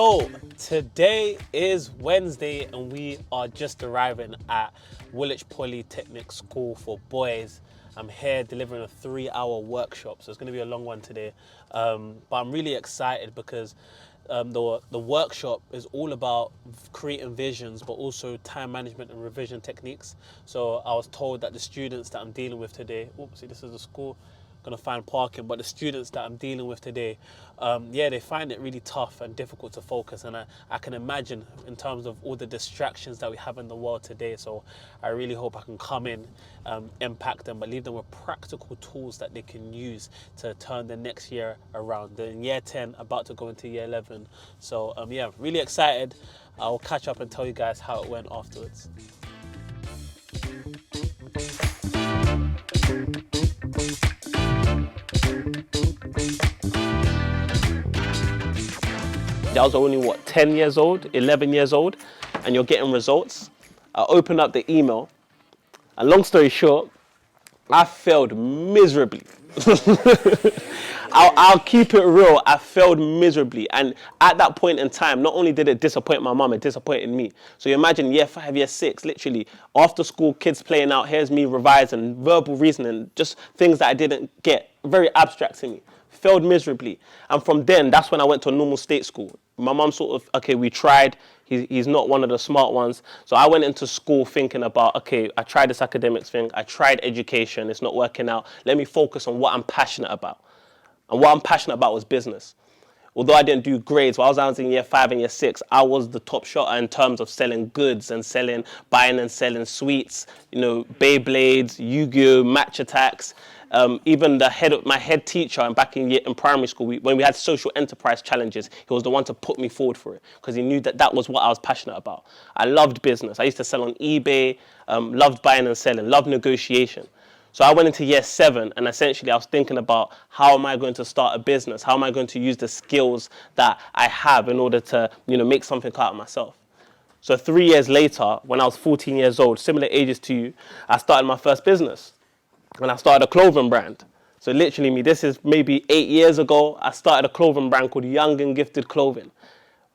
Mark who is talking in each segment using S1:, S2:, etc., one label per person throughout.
S1: So today is Wednesday and we are just arriving at Woolwich Polytechnic School for Boys. I'm here delivering a 3-hour workshop, so it's going to be a long one today. But I'm really excited because the workshop is all about creating visions, but also time management and revision techniques. So I was told that the students that I'm dealing with today, see, this is the school, gonna find parking, but the students that I'm dealing with today, they find it really tough and difficult to focus, and I can imagine in terms of all the distractions that we have in the world today. So I really hope I can come in, impact them, but leave them with practical tools that they can use to turn the next year around. They're in year 10, about to go into year 11. So really excited. I'll catch up and tell you guys how it went afterwards. I was only, 10 years old, 11 years old, and you're getting results. I opened up the email, and long story short, I failed miserably. I'll keep it real, I failed miserably. And at that point in time, not only did it disappoint my mum, it disappointed me. So you imagine year 5, year 6, literally, after school, kids playing out, here's me revising, verbal reasoning, just things that I didn't get, very abstract to me. Failed miserably. And from then, that's when I went to a normal state school. My mum sort of, okay, we tried. He's not one of the smart ones. So I went into school thinking about, okay, I tried this academics thing. I tried education. It's not working out. Let me focus on what I'm passionate about. And what I'm passionate about was business. Although I didn't do grades, while I was in year 5 and year 6, I was the top shotter in terms of selling goods and buying and selling sweets, Beyblades, Yu-Gi-Oh, Match Attacks. Even my head teacher back in primary school, when we had social enterprise challenges, he was the one to put me forward for it because he knew that was what I was passionate about. I loved business. I used to sell on eBay, loved buying and selling, loved negotiation. So I went into year 7 and essentially I was thinking about how am I going to start a business? How am I going to use the skills that I have in order to, make something out of myself? So 3 years later, when I was 14 years old, similar ages to you, I started my first business. And I started a clothing brand. So literally this is maybe 8 years ago, I started a clothing brand called Young and Gifted Clothing.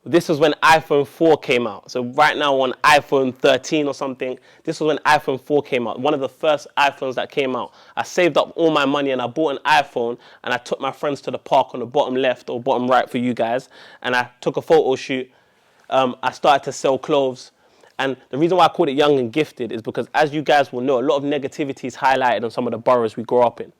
S1: This was when iPhone 4 came out. So right now on iPhone 13 or something, this was when iPhone 4 came out. One of the first iPhones that came out. I saved up all my money and I bought an iPhone and I took my friends to the park on the bottom left or bottom right for you guys. And I took a photo shoot. I started to sell clothes. And the reason why I called it Young and Gifted is because, as you guys will know, a lot of negativity is highlighted in some of the boroughs we grew up in.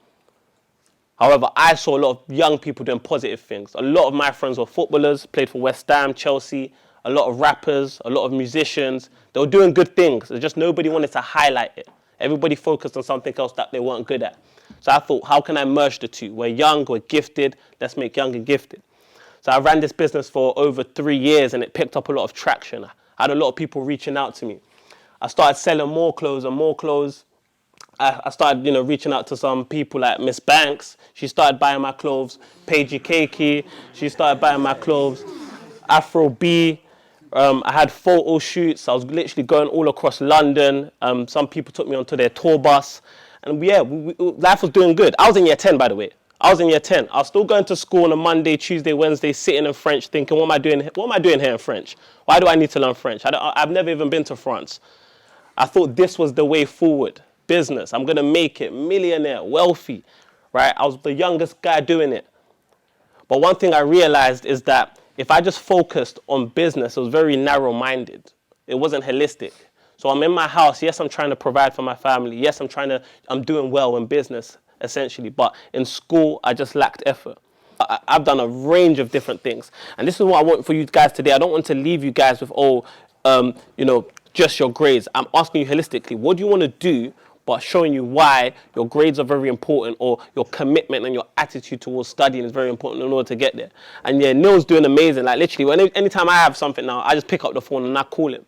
S1: However, I saw a lot of young people doing positive things. A lot of my friends were footballers, played for West Ham, Chelsea, a lot of rappers, a lot of musicians. They were doing good things. It's just nobody wanted to highlight it. Everybody focused on something else that they weren't good at. So I thought, how can I merge the two? We're young, we're gifted, let's make Young and Gifted. So I ran this business for over 3 years and it picked up a lot of traction. I had a lot of people reaching out to me. I started selling more clothes and more clothes. I started, reaching out to some people like Miss Banks. She started buying my clothes. Paige Keiki, she started buying my clothes. Afro B. I had photo shoots. I was literally going all across London. Some people took me onto their tour bus. And life was doing good. I was in year 10, by the way. I was in year 10. I was still going to school on a Monday, Tuesday, Wednesday, sitting in French, thinking, what am I doing here in French? Why do I need to learn French? I've never even been to France. I thought this was the way forward. Business. I'm going to make it. Millionaire, wealthy, right? I was the youngest guy doing it. But one thing I realized is that if I just focused on business, it was very narrow-minded. It wasn't holistic. So I'm in my house. Yes, I'm trying to provide for my family. Yes, I'm doing well in business, essentially. But in school, I just lacked effort. I've done a range of different things. And this is what I want for you guys today. I don't want to leave you guys with, just your grades. I'm asking you holistically, what do you want to do, but showing you why your grades are very important, or your commitment and your attitude towards studying is very important in order to get there. And yeah, Neil's doing amazing. Like literally, anytime I have something now, I just pick up the phone and I call him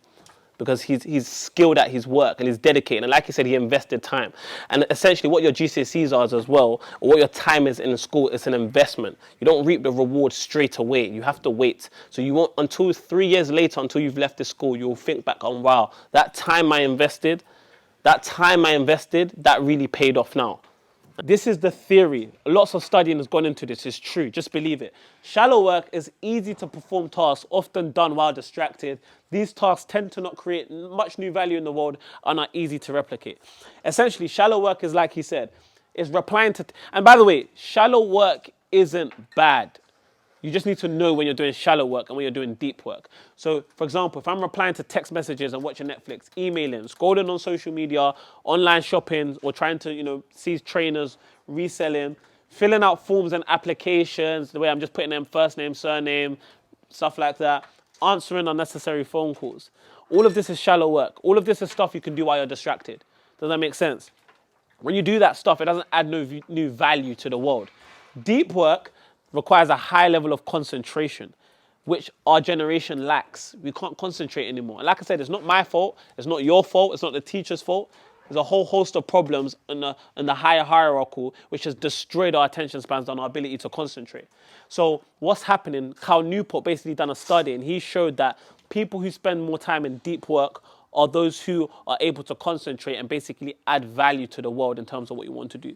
S1: because he's skilled at his work and he's dedicated. And like he said, he invested time. And essentially what your GCSEs are as well, or what your time is in school, it's an investment. You don't reap the reward straight away. You have to wait. So you won't, until 3 years later, until you've left the school, you'll think back on, wow, that time I invested, that really paid off now. This is the theory. Lots of studying has gone into this. It's true. Just believe it. Shallow work is easy to perform tasks, often done while distracted. These tasks tend to not create much new value in the world and are easy to replicate. Essentially, shallow work is like he said, is replying to... And by the way, shallow work isn't bad. You just need to know when you're doing shallow work and when you're doing deep work. So, for example, if I'm replying to text messages and watching Netflix, emailing, scrolling on social media, online shopping, or trying to, see trainers, reselling, filling out forms and applications, the way I'm just putting them first name, surname, stuff like that, answering unnecessary phone calls. All of this is shallow work. All of this is stuff you can do while you're distracted. Does that make sense? When you do that stuff, it doesn't add no new value to the world. Deep work requires a high level of concentration, which our generation lacks. We can't concentrate anymore. And like I said, it's not my fault. It's not your fault. It's not the teacher's fault. There's a whole host of problems in the higher hierarchy, which has destroyed our attention spans and our ability to concentrate. So what's happening, Cal Newport basically done a study, and he showed that people who spend more time in deep work are those who are able to concentrate and basically add value to the world in terms of what you want to do.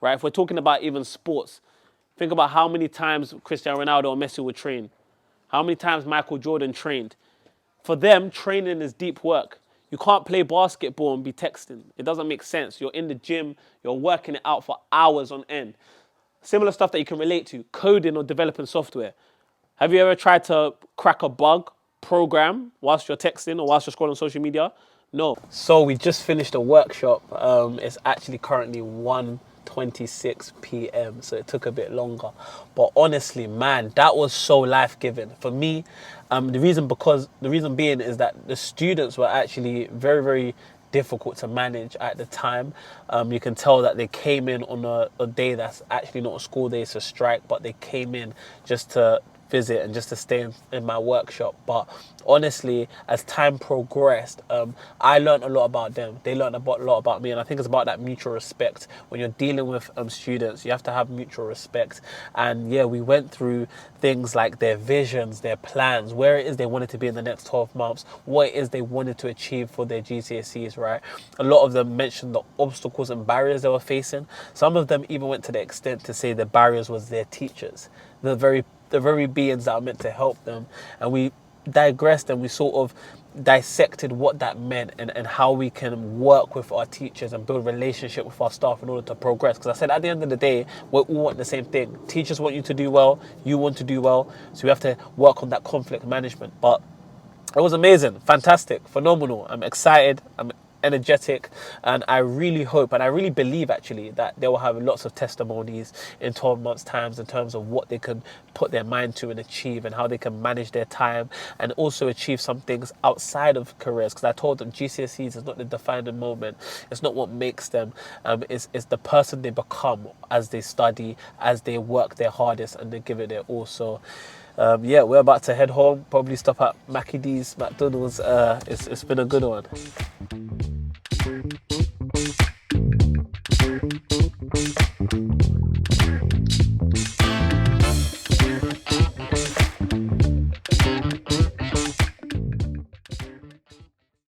S1: Right? If we're talking about even sports, think about how many times Cristiano Ronaldo or Messi would train. How many times Michael Jordan trained. For them, training is deep work. You can't play basketball and be texting. It doesn't make sense. You're in the gym, you're working it out for hours on end. Similar stuff that you can relate to, coding or developing software. Have you ever tried to crack a bug program whilst you're texting or whilst you're scrolling social media? No. So we just finished a workshop. It's actually currently 1:26 p.m. so it took a bit longer, but honestly, man, that was so life-giving for me. The reason being is that the students were actually very, very difficult to manage at the time. You can tell that they came in on a day that's actually not a school day, it's a strike, but they came in just to visit and just to stay in my workshop. But honestly, as time progressed, I learned a lot about them. They learned a lot about me, and I think it's about that mutual respect. When you're dealing with students, you have to have mutual respect. And yeah, we went through things like their visions, their plans, where it is they wanted to be in the next 12 months, what it is they wanted to achieve for their GCSEs, right? A lot of them mentioned the obstacles and barriers they were facing. Some of them even went to the extent to say the barriers was their teachers, the very beings that are meant to help them. And we digressed and we sort of dissected what that meant and how we can work with our teachers and build relationship with our staff in order to progress. Because I said at the end of the day, we all want the same thing. Teachers want you to do well, you want to do well, so we have to work on that conflict management. But it was amazing, fantastic, phenomenal. I'm excited, I'm energetic, and I really hope and I really believe actually that they will have lots of testimonies in 12 months times in terms of what they can put their mind to and achieve, and how they can manage their time and also achieve some things outside of careers. Because I told them GCSEs is not the defining moment, it's not what makes them, it's the person they become as they study, as they work their hardest and they give it their all. So yeah, we're about to head home, probably stop at Mackie D's, McDonald's. It's been a good one.